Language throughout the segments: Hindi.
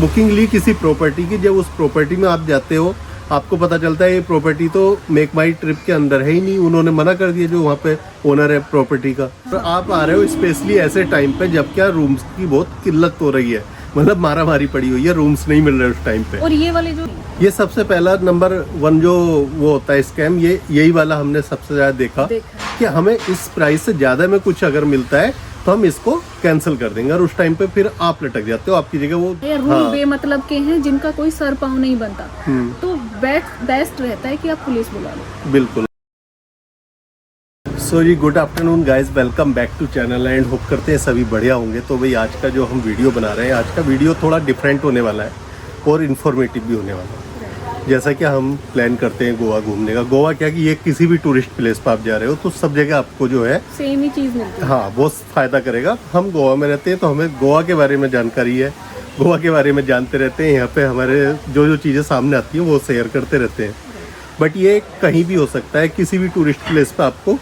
बुकिंग ली किसी प्रॉपर्टी की, जब उस प्रॉपर्टी में आप जाते हो आपको पता चलता है ये प्रॉपर्टी तो मेक माई ट्रिप के अंदर है ही नहीं, उन्होंने मना कर दिया जो वहाँ पे ओनर है प्रॉपर्टी का। तो आप आ रहे हो स्पेशली ऐसे टाइम पे जब क्या रूम्स की बहुत किल्लत हो रही है, मतलब मारामारी पड़ी हुई है, रूम्स नहीं मिल रहे उस टाइम पे। और ये वाले जो ये सबसे पहला नंबर 1 जो वो होता है स्कैम, यही वाला हमने सबसे ज्यादा देखा कि हमें इस प्राइस से ज्यादा में कुछ अगर मिलता है तो हम इसको कैंसिल कर देंगे, और उस टाइम पे फिर आप लटक जाते हो, आपकी जगह वो रूल बेमतलब के हैं जिनका कोई सर पाँव नहीं बनता, तो बेस्ट रहता है कि आप पुलिस बुला लो। बिल्कुल। सो जी, good afternoon guys, welcome back to channel and hope करते हैं सभी बढ़िया होंगे। तो भाई आज का जो हम वीडियो बना रहे हैं, आज का वीडियो थोड़ा डिफरेंट होने वाला है और इन्फॉर्मेटिव भी होने वाला है। जैसा कि हम प्लान करते हैं गोवा घूमने का, गोवा क्या कि ये किसी भी टूरिस्ट प्लेस पर आप जा रहे हो तो सब जगह आपको जो है सेम ही चीज़ मिलती है। हाँ, बहुत फायदा करेगा। हम गोवा में रहते हैं तो हमें गोवा के बारे में जानकारी है, गोवा के बारे में जानते रहते हैं, यहाँ पे हमारे जो चीज़ें सामने आती हैं वो शेयर करते रहते हैं। बट ये कहीं भी हो सकता है, किसी भी टूरिस्ट प्लेस पर आपको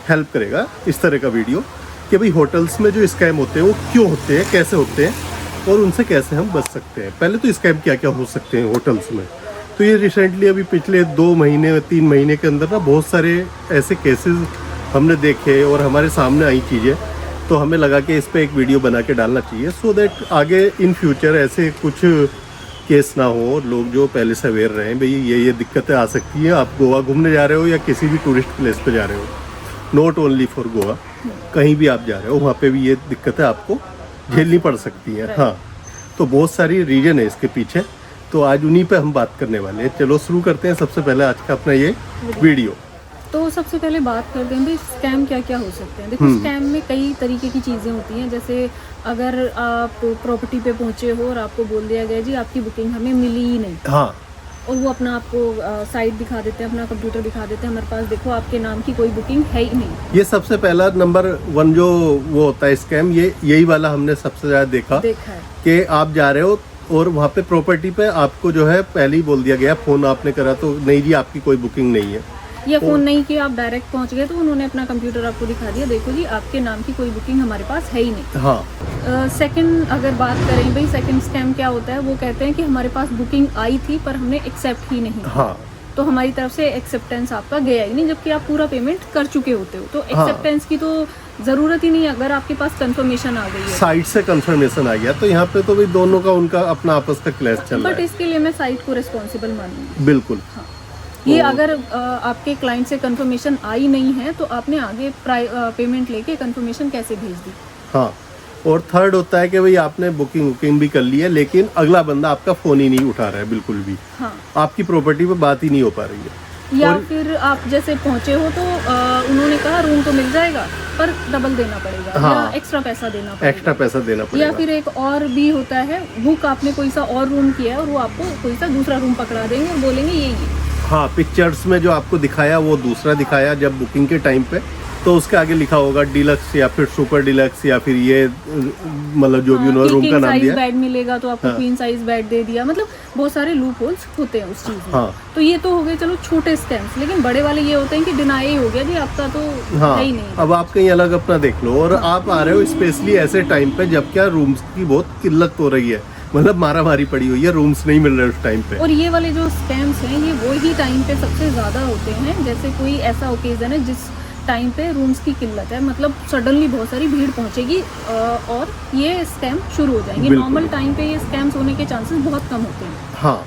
हेल्प करेगा इस तरह का वीडियो कि भाई होटल्स में जो स्कैम होते हैं वो क्यों होते हैं, कैसे होते हैं और उनसे कैसे हम बच सकते हैं। पहले तो स्कैम क्या क्या हो सकते हैं होटल्स में। तो ये रिसेंटली अभी पिछले 2 महीने 3 महीने के अंदर ना बहुत सारे ऐसे केसेस हमने देखे और हमारे सामने आई चीज़ें, तो हमें लगा कि इस पर एक वीडियो बना के डालना चाहिए सो दैट आगे इन फ्यूचर ऐसे कुछ केस ना हो, लोग जो पहले से अवेयर रहें भाई ये दिक्कतें आ सकती हैं। आप गोवा घूमने जा रहे हो या किसी भी टूरिस्ट प्लेस पे जा रहे हो, नॉट ओनली फॉर गोवा, कहीं भी आप जा रहे हो वहाँ पे भी ये दिक्कतें आपको झेलनी पड़ सकती हैं। हाँ, तो बहुत सारी रीजन है इसके पीछे, तो आज उन्हीं पे हम बात करने वाले हैं। चलो शुरू करते हैं सबसे पहले आज का अपना ये वीडियो। तो सबसे पहले बात करते हैं भाई स्कैम क्या क्या हो सकते हैं। देखो स्कैम में कई तरीके की चीज़ें होती हैं, जैसे अगर आप प्रॉपर्टी पे पहुंचे हो और आपको बोल दिया गया जी आपकी बुकिंग हमें मिली ही नहीं, हाँ, और वो अपना आपको साइट दिखा देते हैं, अपना कंप्यूटर दिखा देते हैं, हमारे पास देखो आपके नाम की कोई बुकिंग है ही नहीं। ये सबसे पहला नंबर 1 जो वो होता है स्कैम, यही वाला हमने सबसे ज्यादा देखा है कि आप जा रहे हो और वहाँ पे प्रॉपर्टी पे आपको जो है पहले ही बोल दिया गया, फोन आपने करा तो नहीं जी आपकी कोई बुकिंग नहीं है, या फोन नहीं किया आप डायरेक्ट पहुंच गए तो उन्होंने अपना कंप्यूटर आपको दिखा दिया, देखो जी आपके नाम की कोई बुकिंग हमारे पास है ही नहीं। हाँ। सेकंड अगर बात करें भाई, सेकंड स्कैम क्या होता है, वो कहते हैं कि हमारे पास बुकिंग आई थी पर हमने एक्सेप्ट ही नहीं। हाँ, तो हमारी तरफ से एक्सेप्टेंस आपका गया ही नहीं, जबकि आप पूरा पेमेंट कर चुके होते हो। तो एक्सेप्टेंस की तो जरूरत ही नहीं, अगर आपके पास कंफर्मेशन आ गई है, साइट से कंफर्मेशन आ गया, तो यहाँ पे तो भाई दोनों का उनका अपना आपस का क्लैश चल रहा है। बट इसके लिए मैं साइट को रिस्पॉन्सिबल मानूंगी। बिल्कुल। हाँ, ये अगर आपके क्लाइंट से कंफर्मेशन आई नहीं है तो आपने आगे पेमेंट लेके कंफर्मेशन कैसे भेज दी। हाँ, और थर्ड होता है कि भाई आपने बुकिंग भी कर ली है लेकिन अगला बंदा आपका फोन ही नहीं उठा रहा है बिल्कुल भी। हाँ, आपकी प्रॉपर्टी पे बात ही नहीं हो पा रही है, या फिर आप जैसे पहुंचे हो तो उन्होंने कहा रूम तो मिल जाएगा पर डबल देना पड़ेगा। हाँ, या एक्स्ट्रा पैसा देना पड़ेगा। या फिर एक और भी होता है, बुक आपने कोई सा और रूम किया है और वो आपको कोई सा दूसरा रूम पकड़ा देंगे और बोलेंगे ये। हाँ, पिक्चर्स में जो आपको दिखाया वो दूसरा दिखाया जब बुकिंग के टाइम पे, तो उसके आगे लिखा होगा डिलक्स या फिर सुपर डिलक्स या फिर ये मतलब जो भी उन्होंने रूम का नाम दिया। बेड मिलेगा तो आपको क्वीन साइज बेड दे दिया, मतलब बहुत सारे लूप होल्स होते हैं उस चीज में। हाँ, तो ये तो हो गए चलो छोटे स्कैम्स, लेकिन बड़े वाले ये होते हैं कि डिनाई हो गया जी आपका तो है ही नहीं। अब आप कहीं अलग अपना देख लो, और आप आ रहे हो स्पेशली ऐसे टाइम पे जब क्या रूम्स की बहुत किल्लत हो रही है, मतलब मारामारी पड़ी हुई है, रूम्स नहीं मिल रहे उस टाइम पे। और ये वाले जो स्कैम्स हैं ये वो ही टाइम पे सबसे ज्यादा होते हैं, जैसे कोई ऐसा ओकेजन है जिस टाइम पे रूम्स की किल्लत है, मतलब सडनली बहुत सारी भीड़ पहुंचेगी और ये स्कैम शुरू हो जाएंगे। नॉर्मल टाइम पे ये स्कैम्स होने के चांसेस बहुत कम होते हैं। हाँ,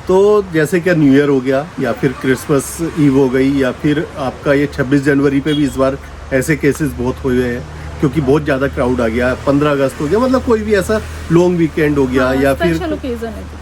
तो जैसे क्या न्यू ईयर हो गया या फिर क्रिसमस ईव हो गई या फिर आपका ये 26 जनवरी पे भी इस बार ऐसे केसेस बहुत हुए हैं क्योंकि बहुत ज़्यादा क्राउड आ गया, 15 अगस्त हो गया, मतलब कोई भी ऐसा लॉन्ग वीकेंड हो गया। हाँ, या फिर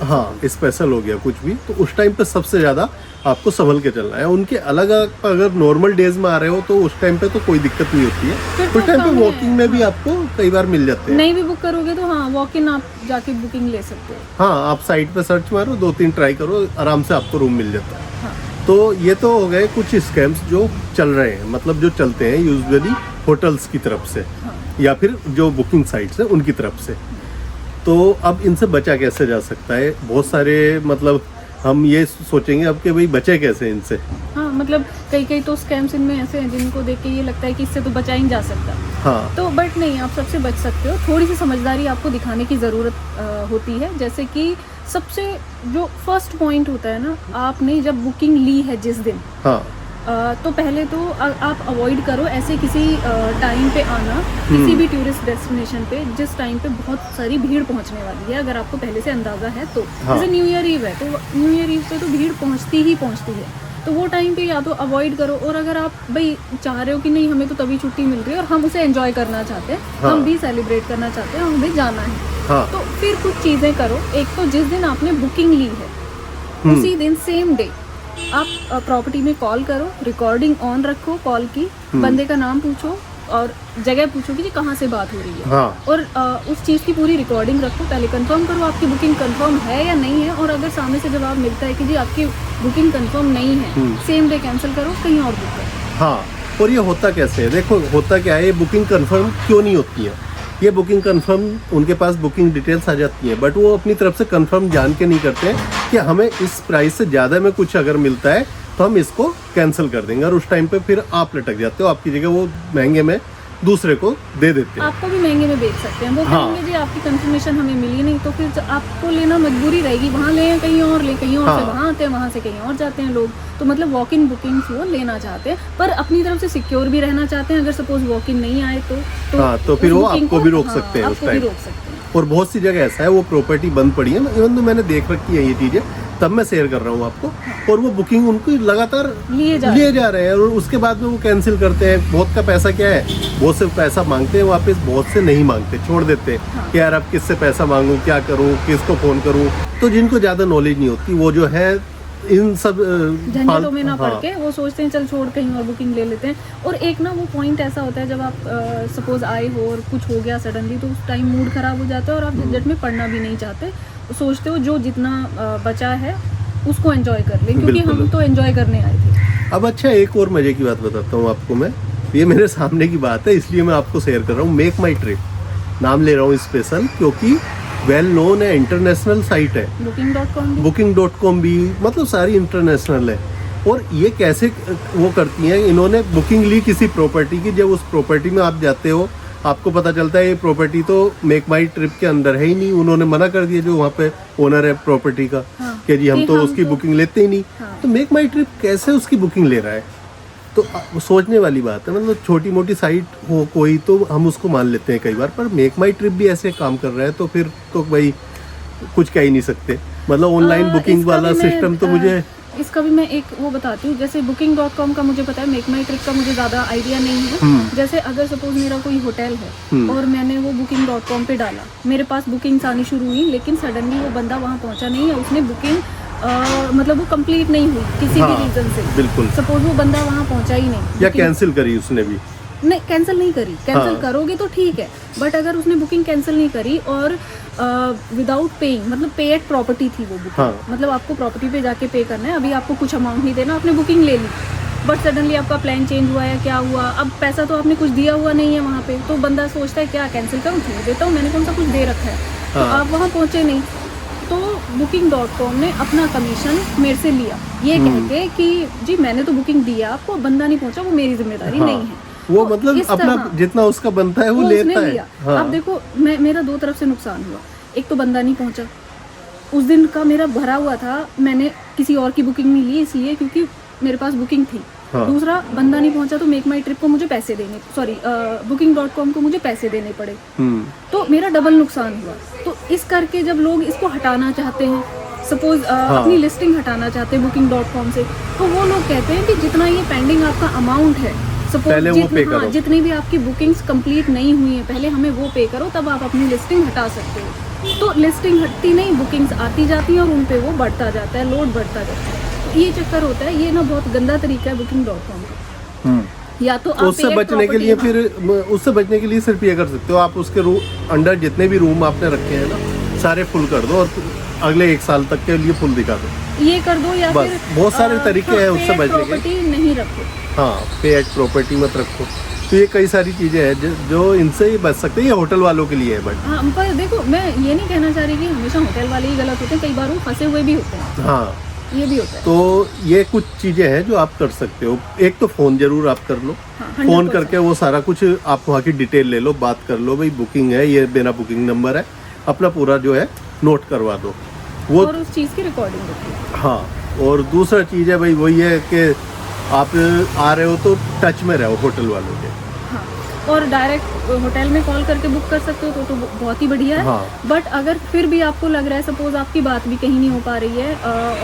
हाँ स्पेशल हो गया कुछ भी, तो उस टाइम पे सबसे ज़्यादा आपको संभल के चलना है। उनके अलग अगर नॉर्मल डेज में आ रहे हो तो उस टाइम पे तो कोई दिक्कत नहीं होती है, उस टाइम पे वॉकिंग में भी आपको कई बार मिल जाते हैं। नहीं भी बुक करोगे तो हाँ वॉक इन आप जाके बुकिंग ले सकते हो। हाँ, आप साइट पे सर्च मारो, 2-3 ट्राई करो, आराम से आपको रूम मिल जाता है। हाँ। तो ये तो हो गए कुछ स्कैम्स जो चल रहे हैं, मतलब जो चलते हैं यूजुअली होटल्स की तरफ से। हाँ। या फिर जो बुकिंग साइट्स है उनकी तरफ से। तो अब इनसे बचा कैसे जा सकता है, बहुत सारे मतलब हम ये सोचेंगे अब कि भाई बचे कैसे इनसे। हाँ, मतलब कई कई तो स्कैम्स इनमें ऐसे हैं जिनको देख के ये लगता है कि इससे तो बचा ही नहीं जा सकता। हाँ तो बट नहीं, आप सबसे बच सकते हो। थोड़ी सी समझदारी आपको दिखाने की ज़रूरत होती है। जैसे कि सबसे जो फर्स्ट पॉइंट होता है ना, आपने जब बुकिंग ली है जिस दिन, हाँ तो पहले तो आप अवॉइड करो ऐसे किसी टाइम पे आना, किसी भी टूरिस्ट डेस्टिनेशन पे जिस टाइम पे बहुत सारी भीड़ पहुंचने वाली है। अगर आपको पहले से अंदाज़ा है तो हाँ। जैसे न्यू ईयर ईव है, तो न्यू ईयर ईव पे तो भीड़ पहुंचती ही पहुंचती है। तो वो टाइम पे या तो अवॉइड करो, और अगर आप भाई चाह रहे हो कि नहीं हमें तो तभी छुट्टी मिल रही है और हम उसे एंजॉय करना चाहते हैं, हाँ। हम भी सेलिब्रेट करना चाहते हैं, हमें जाना है, हाँ तो फिर कुछ चीज़ें करो। एक तो जिस दिन आपने बुकिंग ली है उसी दिन सेम डे आप प्रॉपर्टी में कॉल करो, रिकॉर्डिंग ऑन रखो कॉल की, बंदे का नाम पूछो और जगह पूछो कि जी कहाँ से बात हो रही है, हाँ और उस चीज़ की पूरी रिकॉर्डिंग रखो। पहले कंफर्म करो आपकी बुकिंग कंफर्म है या नहीं है, और अगर सामने से जवाब मिलता है कि जी आपकी बुकिंग कंफर्म नहीं है, सेम डे कैंसिल करो, कहीं और बुक करो। हाँ। और ये होता कैसे है, देखो होता क्या है, ये बुकिंग कंफर्म क्यों नहीं होती है। ये बुकिंग कंफर्म, उनके पास बुकिंग डिटेल्स आ जाती हैं, बट वो अपनी तरफ से कंफर्म जान के नहीं करते कि हमें इस प्राइस से ज़्यादा में कुछ अगर मिलता है तो हम इसको कैंसिल कर देंगे, और उस टाइम पे फिर आप लटक जाते हो, आपकी जगह वो महंगे में दूसरे को दे देते हैं। आपको भी महंगे में बेच सकते हैं। वो हाँ। कहेंगे जी आपकी कंफर्मेशन हमें मिली नहीं, तो फिर आपको लेना मजबूरी रहेगी, वहाँ ले कहीं और ले, कहीं और हाँ। से वहाँ आते हैं, वहाँ से कहीं और जाते हैं लोग। तो मतलब वॉक इन बुकिंग्स वो लेना चाहते हैं, पर अपनी तरफ से सिक्योर भी रहना चाहते हैं। अगर सपोज वॉक इन नहीं आए तो हाँ, तो फिर उस वो booking आपको भी रोक सकते हैं उस आपको भी टाइम। रोक सकते हैं। और बहुत सी जगह ऐसा है वो प्रॉपर्टी बंद पड़ी है, इवन तो मैंने देख रखी है ये चीज़ें, तब मैं शेयर कर रहा हूँ आपको। और वो बुकिंग उनकी लगातार लिए जा रहे हैं, और उसके बाद में वो कैंसिल करते हैं। बहुत का पैसा क्या है, बहुत से पैसा मांगते हैं वापस, बहुत से नहीं मांगते, छोड़ देते हैं हाँ। कि यार अब किससे पैसा मांगूं, क्या करूं, किसको फ़ोन करूं। तो जिनको ज़्यादा नॉलेज नहीं होती, वो जो है इन सब झंझटों में ना पड़ हाँ। के वो सोचते हैं चल छोड़ कहीं और बुकिंग ले लेते हैं। और एक ना वो पॉइंट ऐसा होता है जब आप सपोज आए हो और कुछ हो गया सडनली, तो उस टाइम मूड खराब हो जाता है और आप झंझट में पड़ना भी नहीं चाहते। सोचते हो जो जितना बचा है उसको एंजॉय कर ले, क्योंकि बिल्कुल। हम तो एंजॉय करने आए थे। अब अच्छा, एक और मजे की बात बताता हूँ आपको मैं, ये मेरे सामने की बात है इसलिए मैं आपको शेयर कर रहा हूँ। मेक माई ट्रिप नाम ले रहा हूँ स्पेशल, क्योंकि वेल नोन है, इंटरनेशनल साइट है। booking.com भी, मतलब सारी इंटरनेशनल है। और ये कैसे वो करती हैं, इन्होंने बुकिंग ली किसी प्रॉपर्टी की, जब उस प्रॉपर्टी में आप जाते हो आपको पता चलता है ये प्रॉपर्टी तो मेक माई ट्रिप के अंदर है ही नहीं। उन्होंने मना कर दिया जो वहाँ पे ओनर है प्रॉपर्टी का, हाँ। कि जी हम कि तो हम उसकी तो- बुकिंग लेते ही नहीं। हाँ। तो मेक माई ट्रिप कैसे उसकी बुकिंग ले रहा है, तो सोचने वाली बात है। मतलब छोटी मोटी साइट हो कोई तो हम उसको मान लेते हैं कई बार, पर मेक माई ट्रिप भी ऐसे काम कर रहा है तो फिर तो भाई कुछ कह ही नहीं सकते। मतलब ऑनलाइन बुकिंग इसका वाला भी मैं, सिस्टम तो मुझे इसका भी मैं एक वो बताती हूँ। जैसे booking.com का मुझे पता है, मेक माई ट्रिप का मुझे ज़्यादा आइडिया नहीं है। जैसे अगर सपोज मेरा कोई होटल है और मैंने वो booking.com पे डाला, मेरे पास बुकिंग्स आनी शुरू हुई, लेकिन सडनली वो बंदा वहाँ पहुँचा नहीं है, उसने बुकिंग मतलब वो कंप्लीट नहीं हुई किसी भी रीज़न से। बिल्कुल, सपोज वो बंदा वहाँ पहुँचा ही नहीं, या booking- कैंसिल करी उसने भी, नहीं कैंसिल नहीं करी, कैंसिल हाँ। करोगे तो ठीक है, बट अगर उसने बुकिंग कैंसिल नहीं करी और विदाउट पेइंग, मतलब पे एट प्रॉपर्टी थी वो बुकिंग, हाँ। मतलब आपको प्रॉपर्टी पे जाके पे करना है, अभी आपको कुछ अमाउंट नहीं देना, आपने बुकिंग ले ली, बट सडनली आपका प्लान चेंज हुआ है, क्या हुआ, अब पैसा तो आपने कुछ दिया हुआ नहीं है वहाँ पे, तो बंदा सोचता है क्या कैंसिल करूँ, छोड़ देता हूँ, मैंने कौन सा कुछ दे रखा है। तो हाँ। आप वहाँ पहुँचे नहीं, तो booking.com ने अपना कमीशन मेरे से लिया, ये कह के कि जी मैंने तो बुकिंग दी है आपको, बंदा नहीं पहुँचा, वो मेरी जिम्मेदारी नहीं है। वो तो मतलब इस अपना तरह जितना उसका बनता है वो उसने लेता है। लिया। हाँ। अब देखो मेरा दो तरफ से नुकसान हुआ। एक तो बंदा नहीं पहुंचा, उस दिन का मेरा भरा हुआ था, मैंने किसी और की बुकिंग नहीं ली इसलिए क्योंकि मेरे पास बुकिंग थी। हाँ। दूसरा, बंदा नहीं पहुंचा तो मेक माई ट्रिप को मुझे पैसे देने, सॉरी booking.com को मुझे पैसे देने पड़े, तो मेरा डबल नुकसान हुआ। तो इस करके जब लोग इसको हटाना चाहते हैं, सपोज अपनी लिस्टिंग हटाना चाहते हैं booking.com से, तो वो लोग कहते हैं कि जितना ये पेंडिंग आपका अमाउंट है, पहले वो पे करो। जितनी भी आपकी बुकिंग्स कंप्लीट नहीं हुई हैं, पहले हमें वो पे करो, तब आप अपनी लिस्टिंग हटा सकते हो। तो लिस्टिंग हटती नहीं, बुकिंग्स आती जाती हैं और उन पे वो बढ़ता जाता है, लोड बढ़ता जाता है। तो ये चक्कर होता है, ये ना बहुत गंदा तरीका है booking.com का। या तो तो उससे बचने के लिए फिर उससे बचने के लिए सिर्फ ये कर सकते हो, आप उसके अंडर जितने भी रूम आपने रखे हैं ना सारे फुल कर दो और अगले 1 साल तक के लिए फुल दिखा दो, ये कर दो। या बस, फिर बहुत सारे तरीके हैं उससे बचने के। प्रॉपर्टी नहीं रखो, हाँ, पे एट प्रॉपर्टी मत रखो। तो ये कई सारी चीजें हैं जो इनसे ही बच सकते हैं। ये होटल वालों के लिए है, बट हाँ, पर देखो मैं ये नहीं कहना चाह रही कि हमेशा होटल वाले ही गलत होते हैं, कई बार वो फंसे हुए भी होते हैं। हाँ, ये भी होता है। तो ये कुछ चीजें हैं जो आप कर सकते हो। एक तो फोन जरूर आप कर लो, हाँ, फोन 100%। करके वो सारा कुछ आप वहाँ की डिटेल ले लो, बात कर लो, भाई बुकिंग है, ये मेरा बुकिंग नंबर है, अपना पूरा जो है नोट करवा दो वो। और उस चीज़ की रिकॉर्डिंग होती है। हाँ, और दूसरा चीज़ है भाई वही है कि आप आ रहे हो तो टच में रहो होटल वालों के। हाँ, और डायरेक्ट होटल में कॉल करके बुक कर सकते हो तो बहुत ही बढ़िया है। हाँ। बट अगर फिर भी आपको लग रहा है, सपोज आपकी बात भी कहीं नहीं हो पा रही है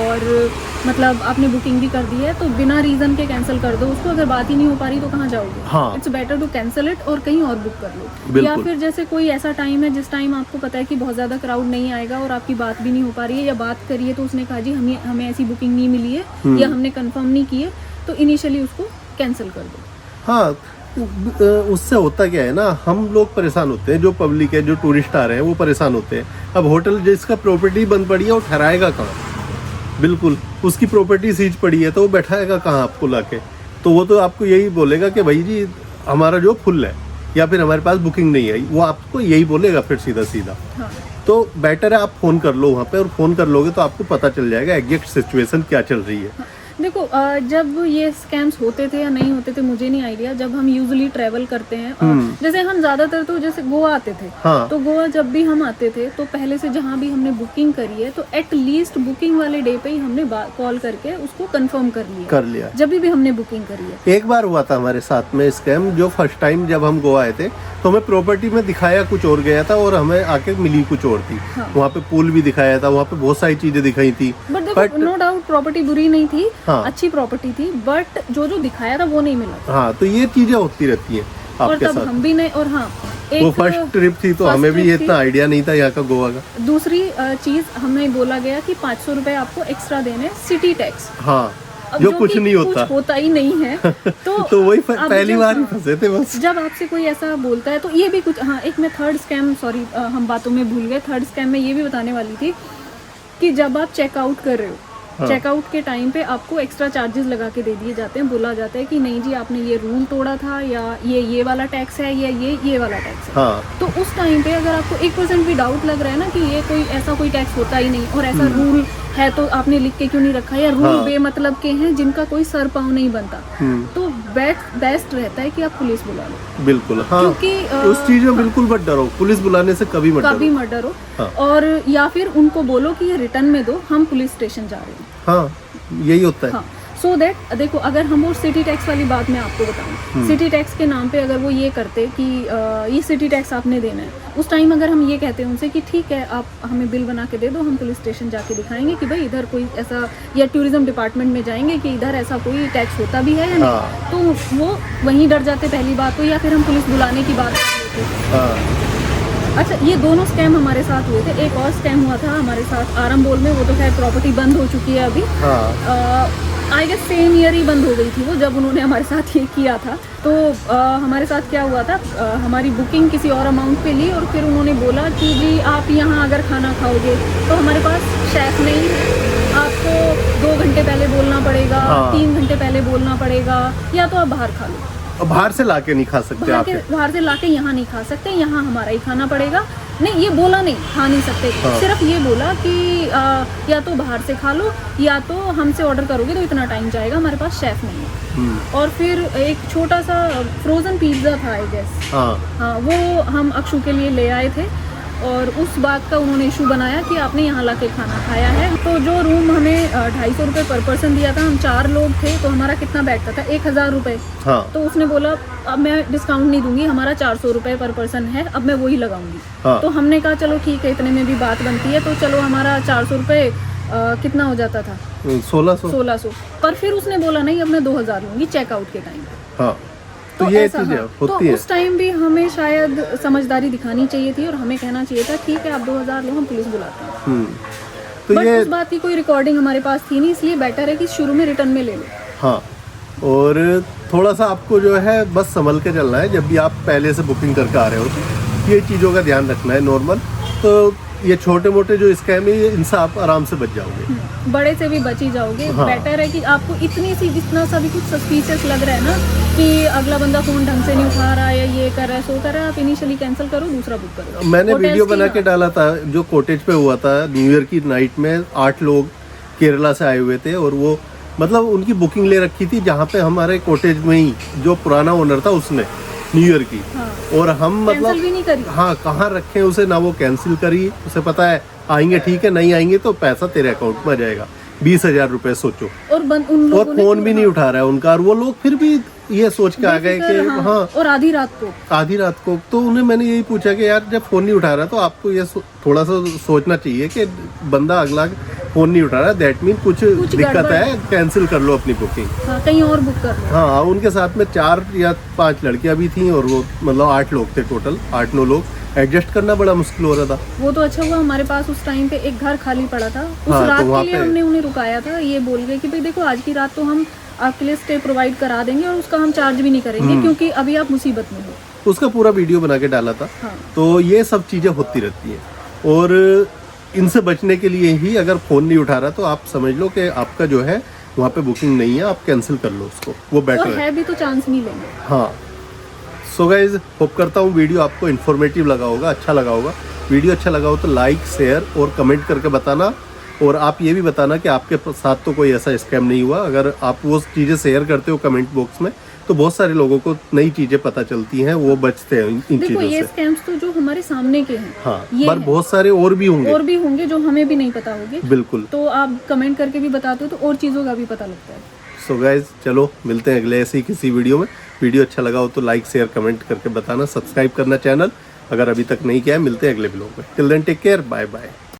और मतलब आपने बुकिंग भी कर दी है, तो बिना रीज़न के कैंसिल कर दो उसको। अगर बात ही नहीं हो पा रही तो कहाँ जाओगे? हाँ। It's better to cancel it और कहीं और बुक कर लो। बिल्कुल। या फिर जैसे कोई ऐसा टाइम है जिस टाइम आपको पता है कि बहुत ज़्यादा क्राउड नहीं आएगा और आपकी बात भी नहीं हो पा रही है, या बात करिए तो उसने कहा जी हमें ऐसी बुकिंग नहीं मिली है या हमने कंफर्म नहीं की है, तो इनिशियली उसको कैंसिल कर दो। हाँ, उससे होता क्या है ना, हम लोग परेशान होते हैं, जो पब्लिक है, जो टूरिस्ट आ रहे हैं वो परेशान होते हैं। अब होटल जिसका प्रॉपर्टी बंद पड़ी है वो ठहराएगा कहाँ? बिल्कुल, उसकी प्रॉपर्टी सीज पड़ी है तो वो बैठाएगा कहाँ आपको लाके? तो वो तो आपको यही बोलेगा कि भाई जी हमारा जो फुल है, या फिर हमारे पास बुकिंग नहीं आई, वो आपको यही बोलेगा फिर सीधा सीधा। हाँ। तो बेटर है आप फ़ोन कर लो वहाँ पे, और फ़ोन कर लोगे तो आपको पता चल जाएगा एग्जैक्ट सिचुएशन क्या चल रही है। देखो जब ये स्कैम्स होते थे या नहीं होते थे मुझे नहीं आइडिया। जब हम यूजुअली ट्रैवल करते हैं जैसे हम ज़्यादातर तो जैसे गोवा आते थे, हाँ। तो गोवा जब भी हम आते थे तो पहले से जहाँ भी हमने बुकिंग करी है तो एट लीस्ट बुकिंग वाले डे पे ही हमने कॉल करके उसको कंफर्म कर लिया जब भी हमने बुकिंग करी है। एक बार हुआ था हमारे साथ में स्कैम, जो फर्स्ट टाइम जब हम गोवा आए थे तो हमें प्रॉपर्टी में दिखाया कुछ और गया था और हमें आके मिली कुछ और थी। हाँ। वहाँ पे पूल भी दिखाया था, वहाँ पे बहुत सारी चीजें दिखाई थी। बट नो डाउट प्रॉपर्टी बुरी नहीं थी, हाँ। अच्छी प्रॉपर्टी थी, बट जो दिखाया था वो नहीं मिला था। हाँ, तो ये चीजें होती रहती हैं और आपके तब साथ। हम भी नहीं। और हाँ, वो फर्स्ट ट्रिप थी तो हमें भी इतना आइडिया नहीं था यहाँ का गोवा का। दूसरी चीज हमें बोला गया कि 500 रुपए आपको एक्स्ट्रा देने सिटी टैक्स, हाँ, जो कुछ नहीं होता, कुछ होता ही नहीं है। तो वही पहली बार ही फंसे थे बस। जब आपसे कोई ऐसा बोलता है तो ये भी कुछ। हाँ, एक मैं थर्ड स्कैम, सॉरी हम बातों में भूल गए, थर्ड स्कैम में ये भी बताने वाली थी कि जब आप चेकआउट कर रहे हो, हाँ। चेकआउट के टाइम पे आपको एक्स्ट्रा चार्जेस लगा के दे दिए जाते हैं। बोला जाता है कि नहीं जी आपने ये रूल तोड़ा था, या ये वाला टैक्स है, या ये वाला टैक्स है। हाँ। तो उस टाइम पे अगर आपको 1% भी डाउट लग रहा है ना कि ये कोई ऐसा कोई टैक्स होता ही नहीं और ऐसा रूल है तो आपने लिख के क्यों नहीं रखा, या रूल हाँ। बेमतलब के हैं जिनका कोई सर पाँव नहीं बनता, तो बेस्ट रहता है कि आप पुलिस बुला लो। बिल्कुल, हाँ, क्योंकि उस चीज में बिल्कुल मत डरो, पुलिस बुलाने से कभी मत डरो। हाँ। और या फिर उनको बोलो कि ये रिटर्न में दो, हम पुलिस स्टेशन जा रहे हैं। हाँ, यही होता है। हाँ, सो दैट देखो, अगर हम वो सिटी टैक्स वाली बात मैं आपको बताऊं, सिटी टैक्स के नाम पे अगर वो ये करते कि ये सिटी टैक्स आपने देना है, उस टाइम अगर हम ये कहते हैं उनसे कि ठीक है आप हमें बिल बना के दे दो, हम पुलिस स्टेशन जाके दिखाएंगे कि भाई इधर कोई ऐसा, या टूरिज्म डिपार्टमेंट में जाएंगे कि इधर ऐसा कोई टैक्स होता भी है या नहीं, हाँ। तो वो वहीं डर जाते पहली बात तो, या फिर हम पुलिस बुलाने की बात कर लेते। हाँ। अच्छा, ये दोनों स्कैम हमारे साथ हुए थे। एक और स्कैम हुआ था हमारे साथ आरंबोल में, वो तो खैर प्रॉपर्टी बंद हो चुकी है अभी। हाँ। आई गेस सेम ईयर ही बंद हो गई थी वो, जब उन्होंने हमारे साथ ये किया था। तो हमारे साथ क्या हुआ था, हमारी बुकिंग किसी और अमाउंट पे ली और फिर उन्होंने बोला कि जी आप यहाँ अगर खाना खाओगे तो हमारे पास शेफ नहीं, आपको 2 घंटे पहले बोलना पड़ेगा, हाँ। 3 घंटे पहले बोलना पड़ेगा, या तो आप बाहर खा लो। अब बाहर से लाके नहीं खा सकते आप। बाहर से लाके यहाँ नहीं खा सकते, यहाँ हमारा ही खाना पड़ेगा। नहीं, ये बोला नहीं खा नहीं सकते, हाँ। सिर्फ ये बोला कि या तो बाहर से खा लो या तो हमसे ऑर्डर करोगे तो इतना टाइम जाएगा, हमारे पास शेफ नहीं है। और फिर एक छोटा सा फ्रोजन पिज्ज़ा था आई गेस, हाँ, वो हम अक्षु के लिए ले आए थे और उस बात का उन्होंने इशू बनाया कि आपने यहाँ लाके खाना खाया है। तो जो रूम हमें 250 रुपये पर पर्सन दिया था, हम 4 लोग थे तो हमारा कितना बैठता था, 1000 रुपये। हाँ। तो उसने बोला अब मैं डिस्काउंट नहीं दूंगी, हमारा 400 रुपये पर पर्सन है, अब मैं वही लगाऊंगी। हाँ। तो हमने कहा चलो ठीक है, इतने में भी बात बनती है, तो चलो हमारा 400 रुपये कितना हो जाता था, 1600। पर फिर उसने बोला नहीं अब मैं 2000 लूंगी चेकआउट के टाइम। हाँ, तो ये चीजें होती तो है। उस टाइम भी हमें शायद समझदारी दिखानी चाहिए थी और हमें कहना चाहिए था ठीक है आप 2000 लो, हम पुलिस बुलाते हैं। तो बट ये उस बात की कोई रिकॉर्डिंग हमारे पास थी नहीं, इसलिए बेटर है कि शुरू में रिटर्न में ले लो। हाँ, और थोड़ा सा आपको जो है बस संभल के चलना है। जब भी आप पहले से बुकिंग करके आ रहे हो तो ये चीज़ों का ध्यान रखना है नॉर्मल। तो ये छोटे मोटे जो स्कैम है इनसे आप आराम से बच जाओगे, बड़े से भी बच ही जाओगे। हाँ। बेटर है कि आपको इतना सा भी कुछ सस्पिशियस लग रहा है ना कि अगला बंदा फ़ोन ढंग से नहीं उठा रहा है, ये कर रहा है, सो कर रहा है, आप इनिशियली कैंसिल करो, दूसरा बुक करो। मैंने Hotels वीडियो की बना ना- के डाला था जो कॉटेज पे हुआ था न्यू ईयर की नाइट में। 8 लोग केरला से आए हुए थे और वो मतलब उनकी बुकिंग ले रखी थी जहाँ पे हमारे कॉटेज में ही जो पुराना ओनर था उसने न्यू ईयर की। हाँ। और हम कैंसिल मतलब भी नहीं करी। हाँ कहाँ रखे उसे ना, वो कैंसिल करी। उसे पता है आएंगे ठीक है, नहीं आएंगे तो पैसा तेरे अकाउंट में आ जाएगा। 20,000 रुपए सोचो। और उन लोगों और ने फोन भी नहीं उठा रहा है उनका, और वो लोग फिर भी ये सोच के आ गए कि बेफिक्र, हाँ और आधी रात को तो उन्हें मैंने यही पूछा कि यार जब फोन नहीं उठा रहा तो आपको ये थोड़ा सा सोचना चाहिए कि बंदा अगला फोन नहीं उठा रहा, दैट मीन कुछ दिक्कत गड़बड़ है, कैंसिल कर लो अपनी बुकिंग। हाँ, कहीं और बुक कर लो। हाँ, उनके साथ में 4 या 5 लड़कियां भी थी और वो मतलब 8 लोग थे टोटल, 8-9 लोग। एडजस्ट करना बड़ा मुश्किल हो रहा था। वो तो अच्छा हुआ हमारे पास उस टाइम पे एक घर खाली पड़ा था, उस हाँ, रात तो वहाँ के लिए पे- हमने उन्हें रुकाया था, ये बोल के कि भाई देखो आज की रात तो हम आपके लिए स्टे प्रोवाइड करा देंगे और उसका हम चार्ज भी नहीं करेंगे क्योंकि अभी आप मुसीबत में हो। उसका पूरा वीडियो बना के डाला था। हाँ। तो ये सब चीजें होती रहती हैं और इनसे बचने के लिए ही अगर फोन नहीं उठा रहा तो आप समझ लो कि आपका जो है वहाँ पे बुकिंग नहीं है, आप कैंसिल कर लो उसको, वो और बेटर है। है भी तो चांस नहीं लेंगे। हाँ, सो गाइज होप करता हूँ वीडियो आपको इन्फॉर्मेटिव लगा होगा, अच्छा लगा होगा। वीडियो अच्छा लगा हो तो लाइक, शेयर और कमेंट करके बताना। और आप ये भी बताना कि आपके साथ तो कोई ऐसा स्कैम नहीं हुआ। अगर आप वो चीज़ें शेयर करते हो कमेंट बॉक्स में तो बहुत सारे लोगों को नई चीज़ें पता चलती हैं, वो बचते हैं इन देखो चीज़ों ये से। स्कैम्स तो जो हमारे सामने के हैं, हाँ, ये पर है। बहुत सारे और भी होंगे। और भी होंगे जो हमें भी नहीं पता होंगे। बिल्कुल। तो आप कमेंट करके भी बताते हो तो और चीज़ों का भी पता लगता है। सो गाइज चलो मिलते हैं अगले ऐसे ही किसी वीडियो में। वीडियो अच्छा लगा हो तो लाइक, शेयर, कमेंट करके बताना। सब्सक्राइब करना चैनल अगर अभी तक नहीं किया है। मिलते हैं अगले ब्लॉग में। Till then take care, bye bye.